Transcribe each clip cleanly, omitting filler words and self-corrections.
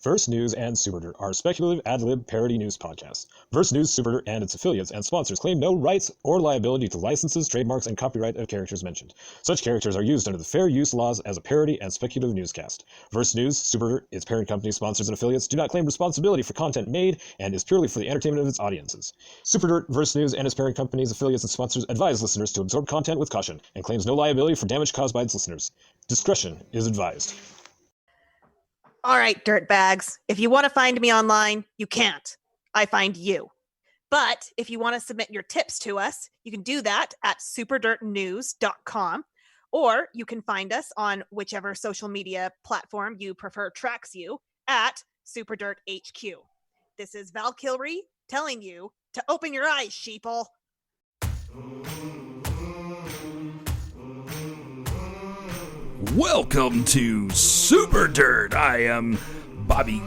Verse News and Superdirt are speculative ad-lib parody news podcasts. Verse News, Superdirt, and its affiliates and sponsors claim no rights or liability to licenses, trademarks, and copyright of characters mentioned. Such characters are used under the fair use laws as a parody and speculative newscast. Verse News, Superdirt, its parent companies, sponsors, and affiliates do not claim responsibility for content made and is purely for the entertainment of its audiences. Superdirt, Verse News, and its parent companies, affiliates, and sponsors advise listeners to absorb content with caution and claims no liability for damage caused by its listeners. Discretion is advised. All right, dirtbags. If you want to find me online, you can't. I find you. But if you want to submit your tips to us, you can do that at superdirtnews.com, or you can find us on whichever social media platform you prefer tracks you at SuperDirtHQ. This is Val Kilry telling you to open your eyes, sheeple. Welcome to Super Dirt. I am Bobby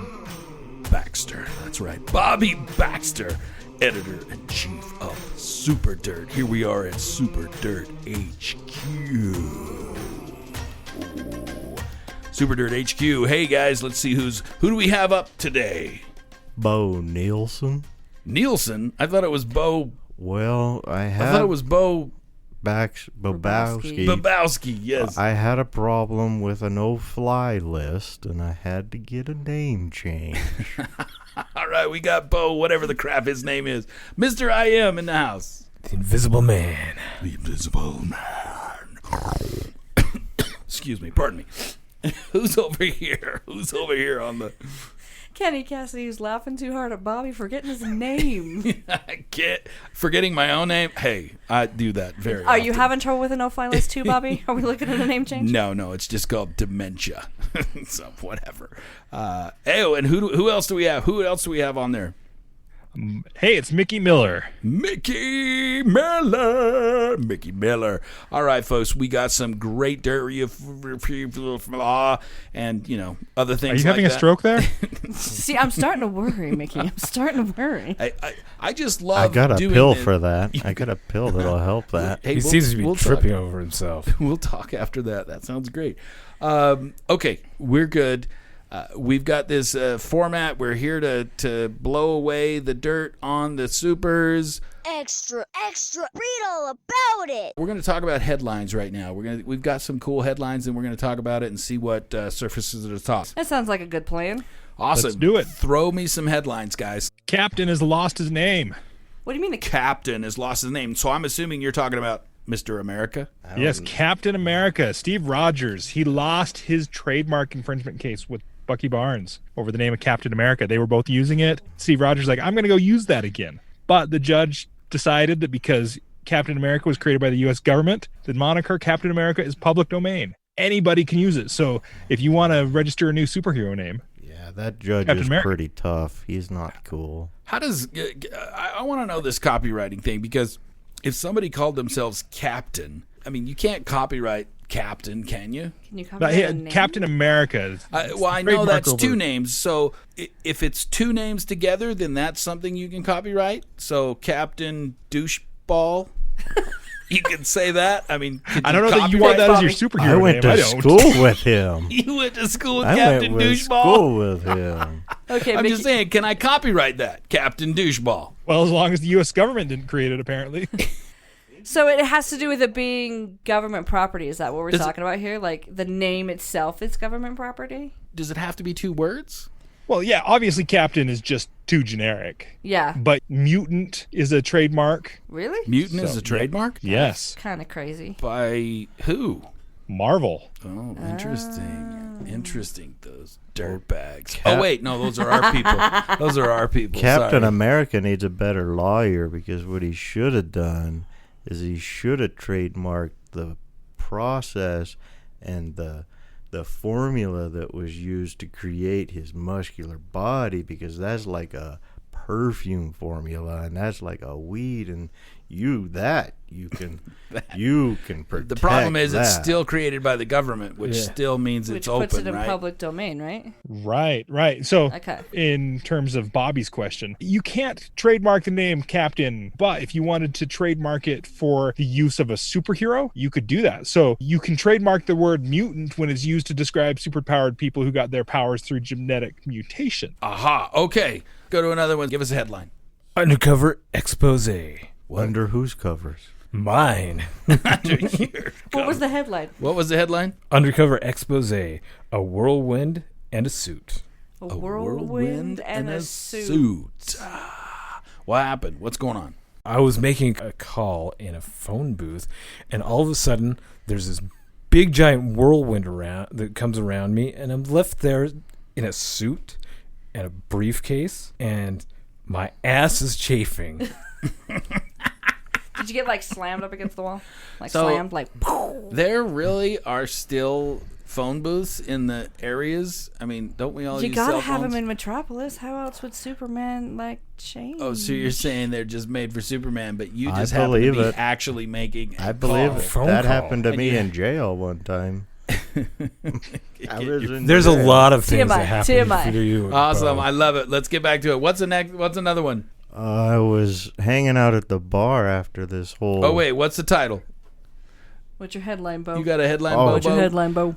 Baxter. That's right, Bobby Baxter, editor-in-chief of Super Dirt. Here we are at Super Dirt HQ. Super Dirt HQ. Hey guys, let's see who do we have up today? Bo Nielsen. Nielsen? I thought it was Bo. Well, I thought it was Bo Babowski. Babowski, yes. I had a problem with a no-fly list, and I had to get a name change. All right, we got Bo, whatever the crap his name is. Mr. I Am in the house. The Invisible Man. The Invisible Man. Excuse me, pardon me. Who's over here? Who's over here on the... Kenny Cassidy's laughing too hard at Bobby forgetting his name. I can't. Forgetting my own name? Hey, I do that very often. Are you having trouble with a no-fly list too, Bobby? Are we looking at a name change? No, it's just called dementia. So, whatever. And who else do we have? Who else do we have on there? Hey, it's Mickey Miller. Mickey Miller. All right, folks, we got some great dirt and, other things like that. Are you having a stroke there? See, I'm starting to worry, Mickey. I'm starting to worry. I just love I got a doing pill it. for that. I got a pill that'll help that. Hey, he seems to be tripping over himself. We'll talk after that. That sounds great. Okay, we're good. We've got this format. We're here to blow away the dirt on the supers. Extra, read all about it. We're going to talk about headlines right now. We've got some cool headlines, and we're going to talk about it and see what surfaces to the top. That sounds like a good plan. Awesome. Let's do it. Throw me some headlines, guys. Captain has lost his name. What do you mean the Captain has lost his name. So I'm assuming you're talking about Mr. America? Yes, Captain America. Steve Rogers. He lost his trademark infringement case with Bucky Barnes over the name of Captain America. They were both using it. Steve Rogers like, I'm going to go use that again. But the judge decided that because Captain America was created by the U.S. government, the moniker Captain America is public domain. Anybody can use it. So if you want to register a new superhero name... Yeah, that judge Captain is America. pretty tough. He's not cool. How does... I want to know this copywriting thing, because if somebody called themselves Captain, I mean, you can't copyright Captain, can you? Can you come up with a name? Captain America. Well, I know that's two names. So if it's two names together, then that's something you can copyright. So Captain Doucheball, you can say that. I mean, I don't know that you want that as your superhero I went name. to school with him. You went to school with I Captain went to Doucheball? school with him. Okay, I'm Mickey, just saying, can I copyright that? Captain Doucheball. Well, as long as the U.S. government didn't create it, apparently. So it has to do with it being government property. Is that what we're talking about here? Like the name itself is government property? Does it have to be two words? Well, yeah, obviously Captain is just too generic. Yeah. But mutant is a trademark. Really? Mutant is a trademark? Yes. Kind of crazy. By who? Marvel. Oh, interesting. Interesting, those dirtbags. Oh, wait, no, those are our people. Those are our people. Captain Sorry. America needs a better lawyer, because what he should have done is he should have trademarked the process and the formula that was used to create his muscular body, because that's like a perfume formula, and that's like a weed, and you can protect. The problem is that. it's still created by the government, which still means Which it's puts open, it in right? public domain, right? Right. So, Okay. in terms of Bobby's question, you can't trademark the name Captain, but if you wanted to trademark it for the use of a superhero, you could do that. So, you can trademark the word mutant when it's used to describe superpowered people who got their powers through genetic mutation. Aha. Okay. Go to another one. Give us a headline. Undercover expose. Under whose covers? Mine. What was the headline? What was the headline? Undercover expose. A whirlwind and a suit. A whirlwind and a suit. suit. What happened? What's going on? I was making a call in a phone booth, and all of a sudden, there's this big giant whirlwind around that comes around me, and I'm left there in a suit and a briefcase, and my ass is chafing. Did you get like slammed up against the wall? Like So- slammed, like. There really are still phone booths in the areas. I mean, don't we all You use gotta cell have phones? him in Metropolis. How else would Superman like change? Oh, so you're saying they're just made for Superman, but you I just happen to believe be it. actually making a I believe call. it. Phone That call. happened to And me you- in jail one time. I was in There's a jail. lot of things TMI, that happen TMI. to you. Awesome. Bo. I love it. Let's get back to it. What's the next? What's another one? I was hanging out at the bar after this whole. Oh, wait. What's the title? What's your headline, Bo? You got a headline, Oh. What's your Bobo? headline, Bo?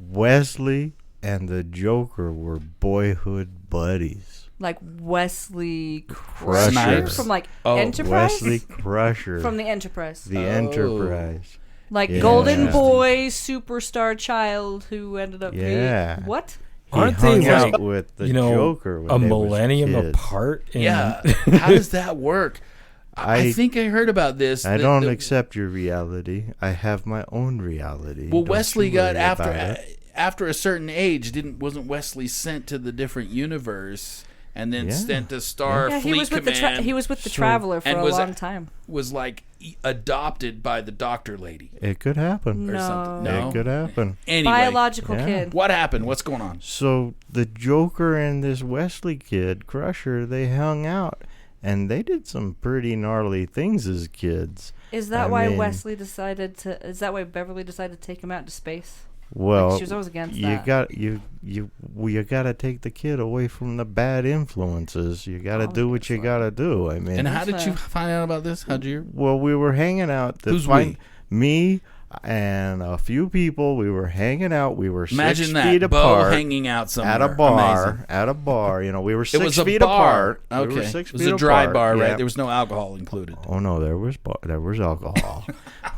Wesley and the Joker were boyhood buddies. Like Wesley Crusher. Snipes? from like Oh, Enterprise? Wesley Crusher. From the Enterprise. the Oh. Enterprise. Like Yeah. Golden Boy, superstar child who ended up Yeah. being. What? He Aren't hung they out like, with the you know, Joker when a they was millennium kids. apart? And Yeah. How does that work? I I- think I heard about this. I that- don't that- accept your reality. I have my own reality. Well, Don't Wesley you got worry after about it. after a certain age. Wasn't Wesley sent to the different universe and then Yeah. sent to Star Yeah, Fleet he was with Command? he was with the Traveler for and a was long time. Was like adopted by the doctor lady It could happen. or something. No. No, It could happen. Anyway, Biological Yeah. kid. what happened? What's going on? So the Joker and this Wesley kid, Crusher, they hung out. And they did some pretty gnarly things as kids. Is that I why mean- Wesley decided to? Is that why Beverly decided to take him out to space? Well, she was always against you that. got you got to take the kid away from the bad influences. You got to do what you got to do. I mean, And how did That's you fair. find out about this? How'd you? well, we were hanging out. Who's we? Me and a few people. We were hanging out. We were Imagine 6 that. feet Bo apart hanging out somewhere. at a bar. Amazing. At a bar. You know, we were It 6 was a feet bar. apart. Okay. We were 6 it was feet a dry apart. bar, Yeah. right? There was no alcohol included. Oh no, there was alcohol.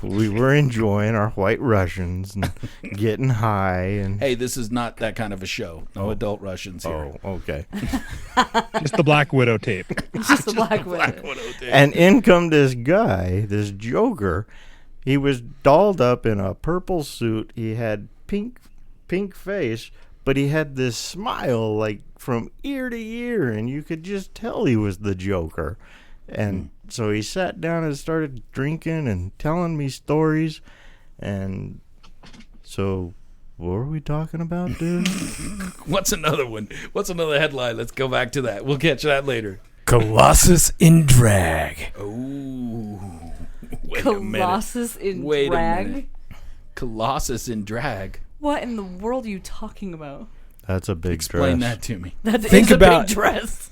We were enjoying our White Russians and getting high and. Hey, this is not that kind of a show. No adult Russians here. Oh, okay. Just the Black Widow tape. It's just the Black Widow. And in come this guy, this Joker. He was dolled up in a purple suit. He had pink face, but he had this smile like from ear to ear, and you could just tell he was the Joker. And so he sat down and started drinking and telling me stories. And so, what were we talking about, dude? What's another one? What's another headline? Let's go back to that. We'll catch that later. Colossus in drag. Oh, wait a minute. Colossus in Wait a drag. minute. Colossus in drag. What in the world are you talking about? That's a big Explain dress. that to me. That Think is a about- big dress.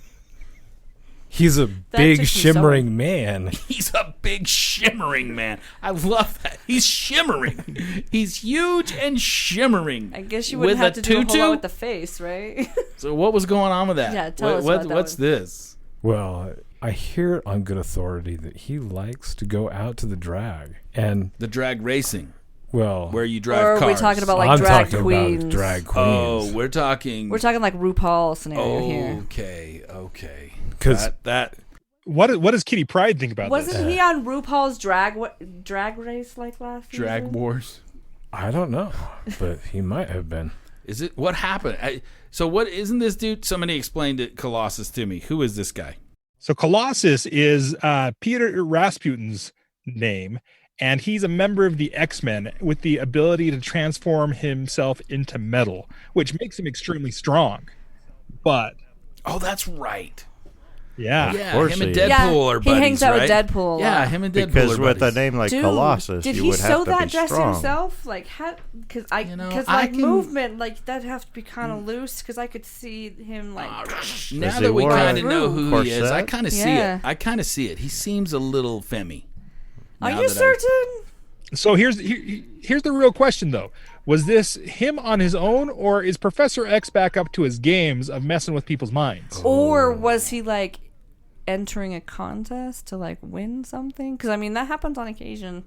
He's a big took some shimmering man. He's a big shimmering man. I love that. He's shimmering. He's huge and shimmering. I guess you wouldn't With have a to do a whole tutu? lot with the face, right? So what was going on with that? Yeah, tell us about that What's one. this? Well, I hear it on good authority that he likes to go out to the drag. And, The drag racing, well, where you drive Or are cars. we talking about like I'm drag talking queens? about drag Oh, queens. we're talking. We're talking like RuPaul scenario here. Okay. 'Cause- that What does Kitty Pryde think about this? Wasn't he on RuPaul's drag race like last drag season? wars. I don't know, but he might have been. Is it what happened? So what isn't this dude? Somebody explained it. Colossus to me. Who is this guy? So Colossus is Peter Rasputin's name, and he's a member of the X-Men with the ability to transform himself into metal, which makes him extremely strong. But Oh, that's right. Yeah. Yeah, course him and he is. Deadpool are he buddies, hangs out right? with Deadpool. Yeah, him and Deadpool Because are with a buddies. name like Dude, Colossus, did you he would sew have to that be dress strong. himself? Like, because I like can- movement, like that'd have to be kind of loose. Because I could see him like. Now Does that he we wear kind a of know who he is, I corset? kind of see Yeah. it. I kind of see it. He seems a little femmy. Are now you that I- certain? So here's the real question, though. Was this him on his own, or is Professor X back up to his games of messing with people's minds? Or was he like entering a contest to like win something? Because I mean that happens on occasion.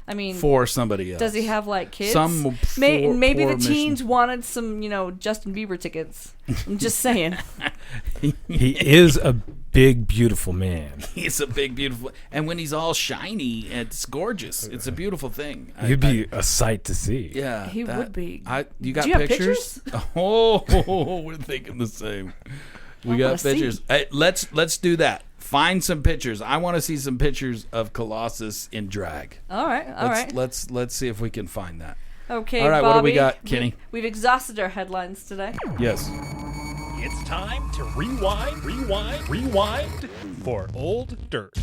I mean, For somebody else. does he have like kids? Some Maybe poor the teens wanted some, Justin Bieber tickets. I'm just saying. He is a big, beautiful man. He's a big, beautiful, and when he's all shiny, it's gorgeous. It's a beautiful thing. He'd be a sight to see. Yeah, He would be. You got Do you have pictures? Oh, we're thinking the same. We got wanna see. pictures. Hey, let's do that. Find some pictures. I want to see some pictures of Colossus in drag. All right. Let's see if we can find that. Okay, All right, Bobby, what do we got, Kenny? We've exhausted our headlines today. Yes. It's time to rewind for old dirt.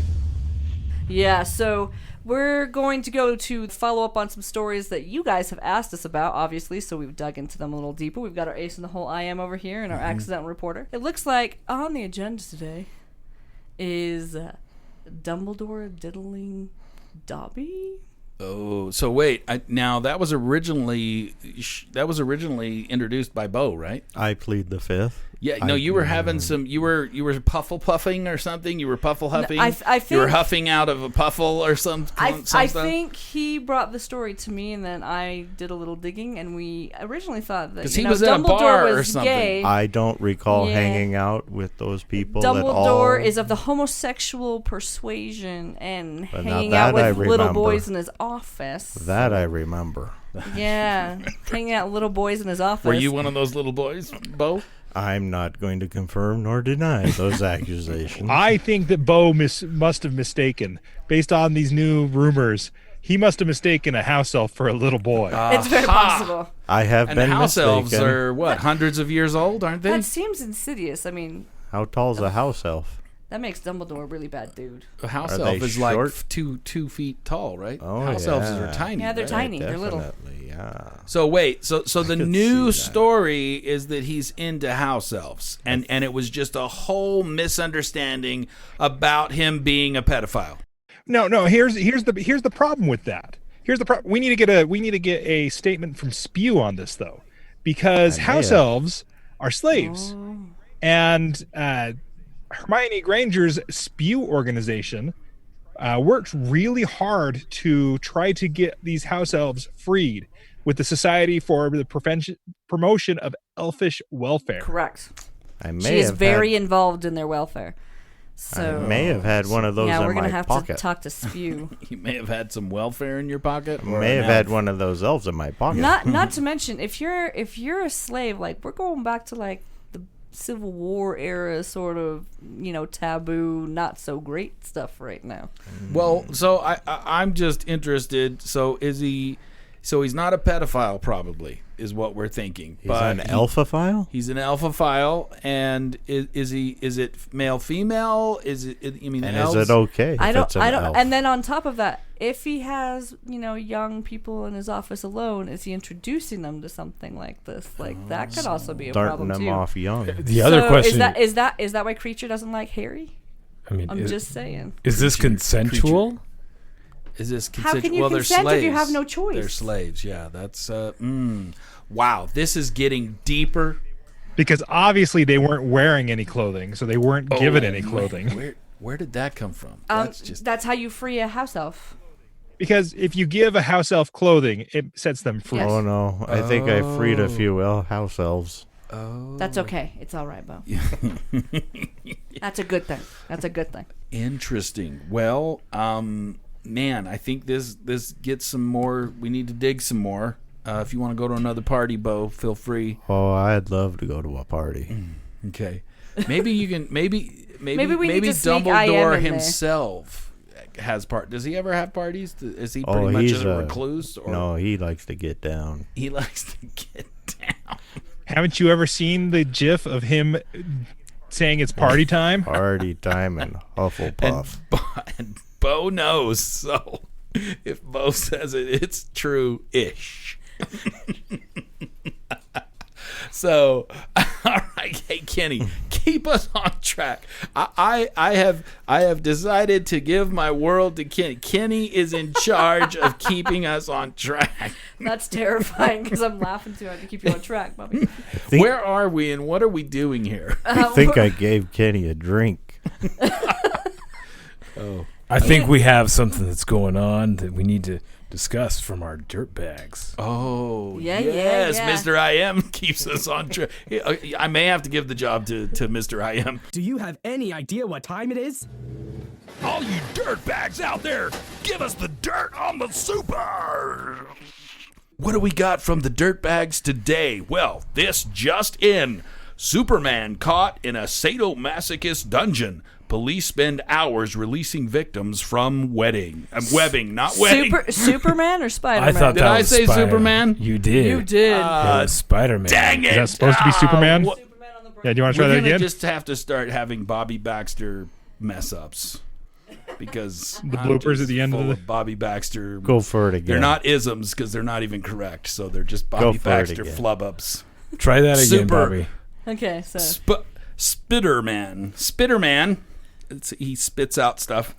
Yeah, so we're going to go to follow up on some stories that you guys have asked us about, obviously, so we've dug into them a little deeper. We've got our ace in the hole IM over here and our accidental reporter. It looks like on the agenda today is Dumbledore diddling Dobby? Oh, so wait. Now that was originally introduced by Bo, right? I plead the fifth. Yeah, no, you were having some. You were puffing or something. You were puffle huffing. I you were think- huffing out of a puffle or some. I stuff? think he brought the story to me, and then I did a little digging, and we originally thought that 'Cause he was at a Dumbledore bar or was something. gay. I don't recall Yeah. hanging out with those people at all. Dumbledore is of the homosexual persuasion and But now hanging that out with I little remember. boys in his office. That I remember. Yeah, hanging out with little boys in his office. Were you one of those little boys, Bo? I'm not going to confirm nor deny those accusations. I think that Bo must have mistaken, based on these new rumors. He must have mistaken a house elf for a little boy. It's very possible. I have And been house mistaken. elves are what, hundreds of years old, aren't they? That seems insidious. I mean, How tall's a house elf? that makes Dumbledore a really bad dude. A house Are elf they is like short? 2 feet tall, right? Oh, house elves yeah. are tiny. Yeah, they're right? tiny. They're little. Definitely, yeah. So wait, so the could new see that. story is that he's into house elves, and it was just a whole misunderstanding about him being a pedophile. No. Here's the problem with that. Here's the problem. We need to get a statement from Spew on this though, because house have. elves are slaves, and Hermione Granger's Spew organization worked really hard to try to get these house elves freed with the Society for the Promotion of Elfish Welfare. Correct. I may She is have very had, involved in their welfare. I So may have had one of those yeah, in we're my gonna have pocket. to talk to Spew. You may have had some welfare in your pocket. or May an have had elf. one of those elves in my pocket. not to mention if you're a slave, like we're going back to like the Civil War era sort of taboo, not so great stuff right now. Well, so I'm just interested. So is he? So he's not a pedophile, probably, is what we're thinking. He's an alphaphile? He's an alphaphile, and is he? Is it male, female? Is it? I mean, And elves, is it okay if I don't. it's an I don't. elf? And then on top of that, if he has young people in his office alone, is he introducing them to something like this? Like that could also be a Starting problem them too. off young. The other So question is that why Creature doesn't like Harry? I mean, I'm just saying. is this consensual? Is this How consensual? can you Well, they're consent slaves. if you have no choice? They're slaves. Yeah, that's. Wow, this is getting deeper. Because obviously they weren't wearing any clothing, so they weren't given any clothing. Where did that come from? That's how you free a house elf. Because if you give a house elf clothing, it sets them free. Yes. Oh no, I think I freed a few house elves. That's okay. It's all right, Bo. That's a good thing. That's a good thing. Interesting. Well, man, I think this gets some more. We need to dig some more. If you want to go to another party, Bo, feel free. Oh, I'd love to go to a party. Okay, maybe you can. Maybe we need to sneak Dumbledore IM in there. himself has part. Does he ever have parties? Is he Oh, pretty much he's a recluse? Or No, he likes to get down. he likes to get down. Haven't you ever seen the gif of him saying it's party time. Party time and Hufflepuff. And Bo knows, so if Bo says it, it's true-ish. So, all right, hey Kenny, keep us on track. I have decided to give my world to Kenny. Kenny is in charge of keeping us on track. That's terrifying because I'm laughing too hard to keep you on track, Bobby. Where are we and what are we doing here? I think I gave Kenny a drink. I think we have something that's going on that we need to discuss from our dirt bags. Oh, Yeah, yes, yeah. Mr. I Am keeps us on track. I may have to give the job to Mr. I Am. Do you have any idea what time it is? All you dirt bags out there, give us the dirt on the super. What do we got from the dirt bags today? Well, this just in. Superman caught in a sadomasochist dungeon. Police spend hours releasing victims from webbing, not wedding. Superman or Spider-Man? I thought Did that I was say Spider- Superman? You did. You did. It was Spider-Man. Dang it! Is that supposed to be Superman? what- Yeah, do you want to try We're that gonna again? just have to start having Bobby Baxter mess ups because The I'm bloopers just at the end of full the- Bobby Baxter. Go for it again. They're not isms because they're not even correct, so they're just Go Bobby for it Baxter again. flub ups. Try that again, Super. Bobby. Okay, so Spitterman. He spits out stuff.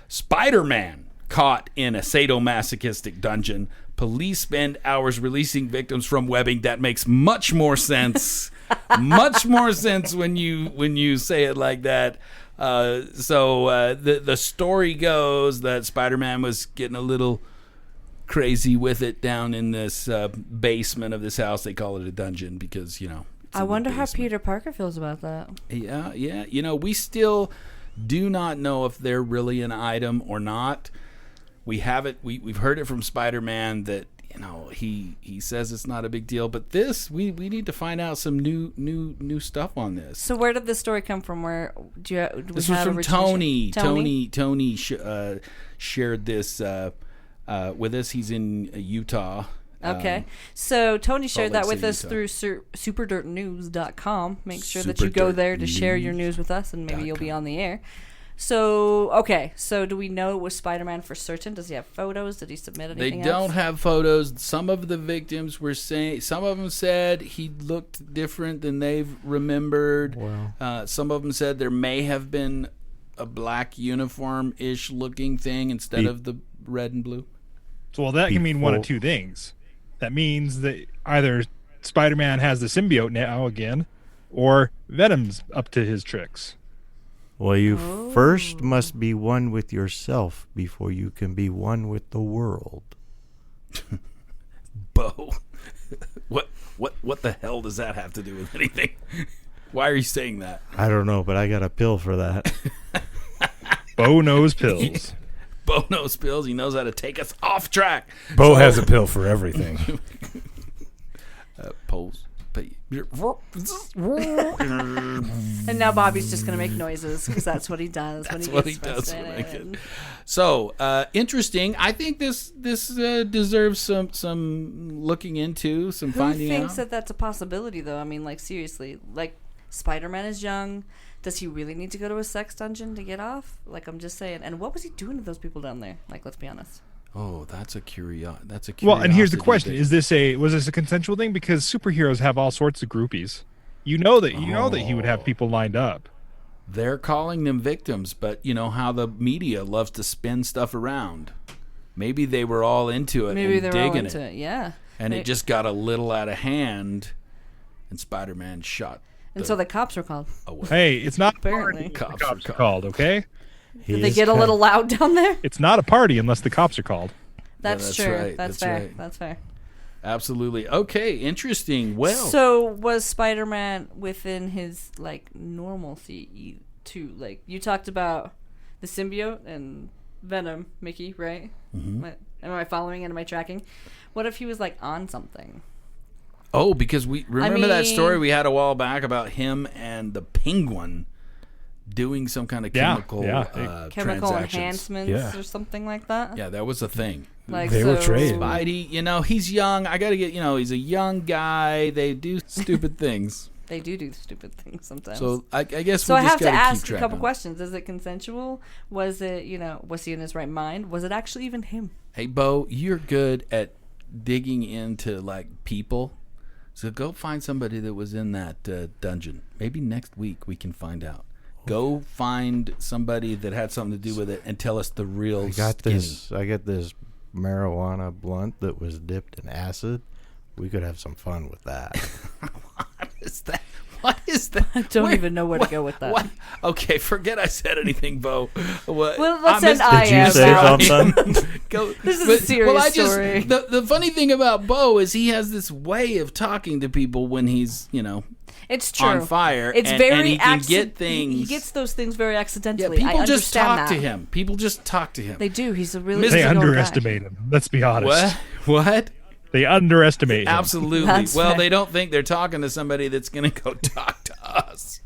Spider-Man caught in a sadomasochistic dungeon. Police spend hours releasing victims from webbing. That makes much more sense. Much more sense when you say it like that. So the story goes that Spider-Man was getting a little crazy with it down in this basement of this house. They call it a dungeon because, it's I in the wonder how basement. Peter Parker feels about that. Yeah. We still do not know if they're really an item or not. We have it. We've heard it from Spider-Man that he says it's not a big deal. But this we need to find out some new stuff on this. So where did this story come from? Where do we This have was from origination? Tony shared this with us. He's in Utah. Okay. So Tony shared Lake that with City, us Utah. through superdirtnews.com. Make sure that you go there to share your news with us, and maybe you'll be on the air. So, okay. So do we know it was Spider-Man for certain? Does he have photos? Did he submit They anything don't else? have photos. Some of the victims were saying, some of them said he looked different than they've remembered. Wow. Some of them said there may have been a black uniform-ish looking thing instead of the red and blue. So, well, that can mean one of Before- two things. That means that either Spider-Man has the symbiote now again, or Venom's up to his tricks. Well, you first must be one with yourself before you can be one with the world. Bo, what the hell does that have to do with anything? Why are you saying that? I don't know, but I got a pill for that. Bo knows pills. Bo knows pills. He knows how to take us off track. Bo has a pill for everything. Polls. And now Bobby's just going to make noises because that's what he does That's when what he he gets does when I frustrated. get- So interesting. I think this deserves some looking into, some Who finding thinks out. that that's a possibility, though? I mean, like, seriously. Like, Spider-Man is young. Does he really need to go to a sex dungeon to get off? Like, I'm just saying. And what was he doing to those people down there? Like, let's be honest. Oh, that's a curiosity. Well, and here's the question: that- was this a consensual thing? Because superheroes have all sorts of groupies. You know that he would have people lined up. They're calling them victims, but you know how the media loves to spin stuff around. Maybe they were all into it Maybe and they were all digging into it. Yeah. and it just got a little out of hand, and Spider-Man shot. And so the cops were called. Away. Hey, it's not Apparently. a party. Cops The are cops are called. Okay, Did they get a little loud down there? it's not a party unless the cops are called. That's that's true. right, That's that's fair. right. That's fair. Absolutely. Okay, interesting. Well, So was Spider-Man within his like normalcy too? Like you talked about the symbiote and Venom, Mickey, right? Mm-hmm. Am I following and am I tracking? What if he was like on something? because we remember that mean- story we had a while back about him and the Penguin doing some kind of Yeah, chemical yeah. Chemical transactions. enhancements Yeah. or something like that? Yeah, that was a thing. Like They were so- traded. Spidey, he's young. I got to get, he's a young guy. They do stupid things. They do stupid things sometimes. So I guess so we I just have to gotta ask keep a track couple on it. questions. Is it consensual? Was it, was he in his right mind? Was it actually even him? Hey, Bo, you're good at digging into like people. So go find somebody that was in that dungeon. Maybe next week we can find out. Go find somebody that had something to do with it and tell us the real I got skinny. this marijuana blunt that was dipped in acid. We could have some fun with that. What is that? What is that? I don't even know where to go with that. What? Okay, forget I said anything, Bo. What? Well, let's I end missed- I Did you am say now. something? Go. This is a serious story. The funny thing about Bo is he has this way of talking to people when he's, It's true. on fire. It's and, very and he can acci- get things. He gets those things very Yeah, accidentally. people I just understand talk that. to him. People just talk to him. They do. He's a really They easy old guy. underestimate him. Let's be honest. What? They underestimate him. Absolutely. That's Well, fair. they don't think they're talking to somebody that's going to go talk to us.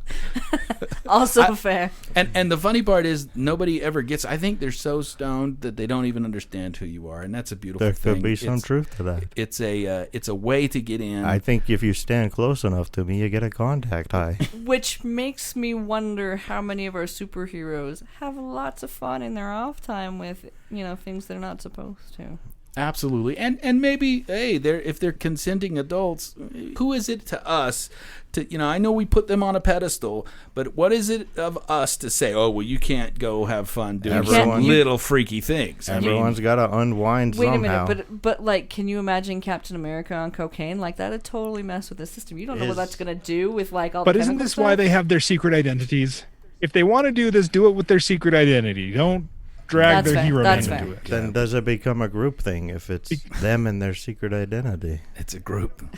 Also fair. And the funny part is nobody ever gets. I think they're so stoned that they don't even understand who you are, and that's a beautiful There thing. could be some truth to that. It's a way to get in. I think if you stand close enough to me, you get a contact high. Which makes me wonder how many of our superheroes have lots of fun in their off time with, things they're not supposed to. Absolutely, and maybe if they're consenting adults, who is it to us to I know we put them on a pedestal, but what is it of us to say, oh well, you can't go have fun doing Everyone- some little freaky things? Everyone's got to unwind Wait somehow. a minute, but like, can you imagine Captain America on cocaine? Like, that'd totally mess with the system. You don't know what Is- that's gonna do with like all. But the isn't chemical this stuff? why they have their secret identities? If they want to do this, do it with their secret identity. Don't drag That's their fair. hero That's name fair. into it. Then does it become a group thing if it's them and their secret identity? It's a group.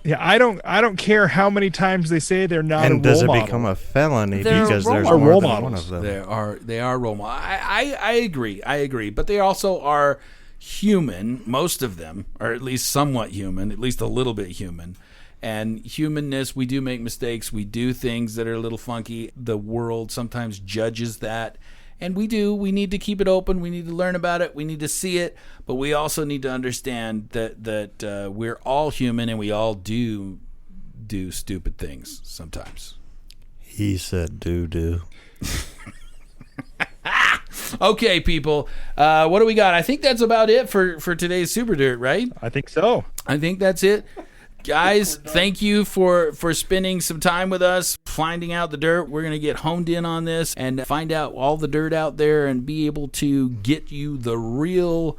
Yeah, I don't care how many times they say they're not And a does role it model. become a felony They're because role there's models. more Role than models. one of them? They are role models. I agree, but they also are human. Most of them are at least somewhat human, at least a little bit human. And humanness, we do make mistakes. We do things that are a little funky. The world sometimes judges that. And we do. We need to keep it open. We need to learn about it. We need to see it. But we also need to understand that we're all human and we all do stupid things sometimes. He said doo-doo. Okay, people. What do we got? I think that's about it for today's Super Dirt, right? I think so. I think that's it. Guys, thank you for spending some time with us, finding out the dirt. We're going to get honed in on this and find out all the dirt out there and be able to get you the real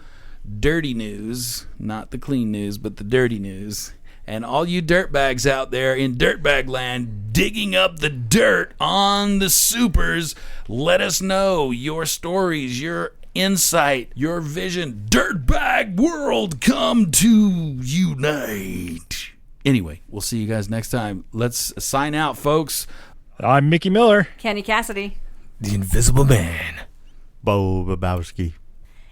dirty news, not the clean news, but the dirty news. And all you dirtbags out there in dirtbag land digging up the dirt on the supers, let us know your stories, your insight, your vision. Dirtbag world, come to unite. Anyway, we'll see you guys next time. Let's sign out, folks. I'm Mickey Miller. Kenny Cassidy. The Invisible Man. Bo Babowski.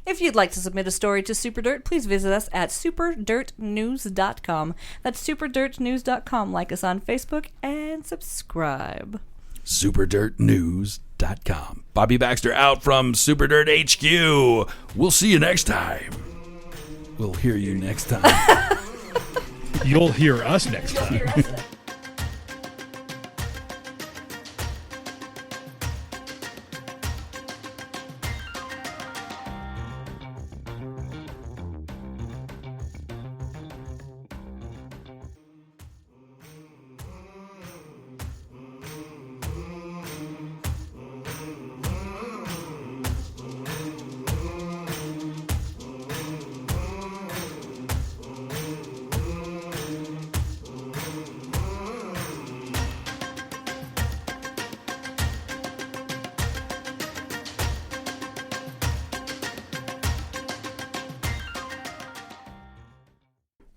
If you'd like to submit a story to Super Dirt, please visit us at superdirtnews.com. That's superdirtnews.com. Like us on Facebook and subscribe. SuperDirtNews.com. Bobby Baxter out from Super Dirt HQ. We'll see you next time. We'll hear you next time. You'll hear us next time.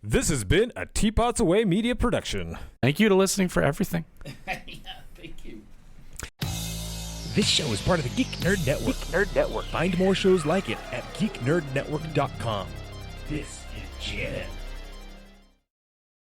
This has been a Teapots Away media production. Thank you to listening for everything. This show is part of the Geek Nerd Network. Find more shows like it at geeknerdnetwork.com. This is Jen.